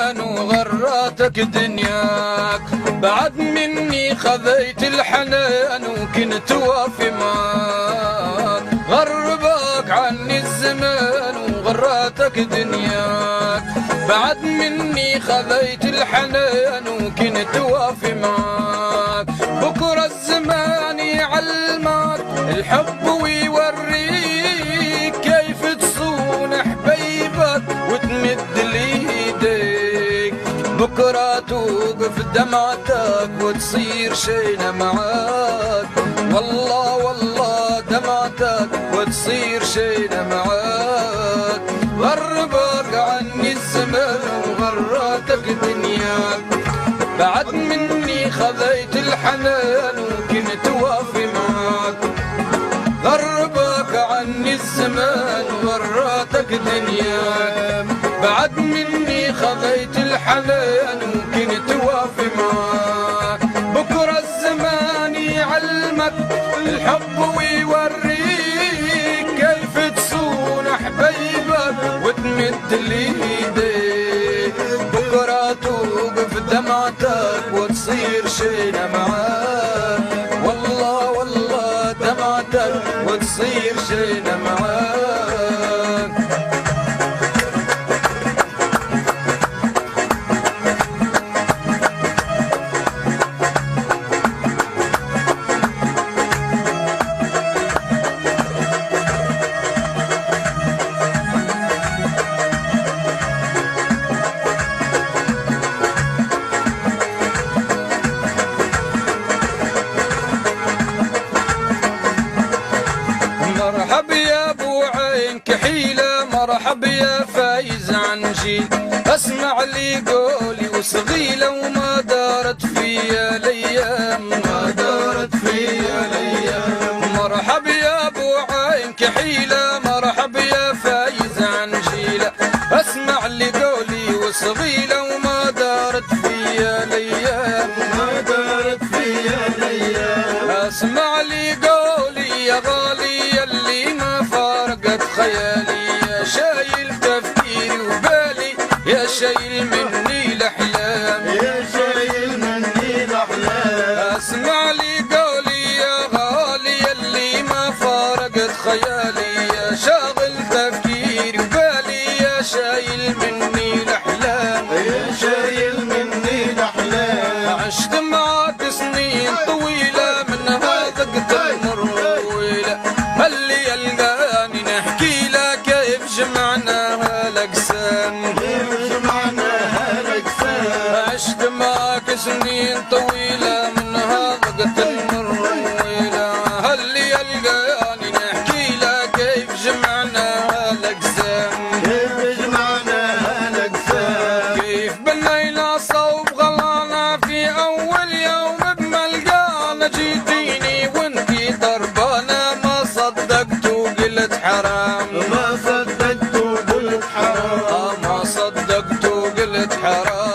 الزمان وغراتك دنياك، بعد مني خذيت الحنان وكنت وافي معاك، غربك عني الزمان وغراتك دنياك، بعد مني خذيت الحنان وكنت وافي معاك، بكرة الزمان يعلمك الحب ويوريك كيف تصون حبيبك وتمد لي ايديك، بكرة توقف دمعتك وتصير شينا معاك، والله والله دمعتك وتصير شينا معاك، غربك عني الزمان وغراتك دنياك، بعد مني خذيت الحنان وكنت وافي معاك، غربك عني الزمان وغراتك دنياك، بعد مني خذيت الحنان وكنت وافي معاك، بكرة الزمان يعلمك الحب ويوريك كيف تصون حبيبك وتمد لي ايديك، بكرة توقف دمعتك وتصير شينا معاك، والله والله دمعتك وتصير شينا معاك. مرحب يا ابو عين كحيله، مرحب يا فايز عن جيل، اسمع لي قولي وصغيله وما دارت فيا الايام، ما دارت فيا الايام، مرحب يا ابو عين كحيله، مرحب يا فايز عن جيله، اسمع لي قولي وصغيله وما دارت فيا الايام، ما دارت فيا الايام، اسمع لي قولي يا غالي اللي ما فارقت خيالي، يا شايل تفكيري وبالي، يا شايل مني الاحلام، يا شايل مني الاحلام، اسمع لي قولي يا غالي اللي ما فارقت خيالي، يا شاغل تفكيري وبالي، يا شايل مني الاحلام، يا شايل مني الاحلام، عشت معاك سنين طويله منها ذقت المر ويله، اللي يلقاني نحكي له كيف جمعناها الاقسام، كيف جمعناها الاقسام، عشت معاك سنين طويله منها ذقت المر ويله، اللي يلقاني نحكي له كيف جمعناها الاقسام، كيف جمعناها الاقسام، كيف بنينا صوب غلانا في اول يوم بملقانا، جيتيني وانتي ضربانه ما صدقت وقلت حرام، ما صدقت وقلت حرام، ما صدقت وقلت حرام.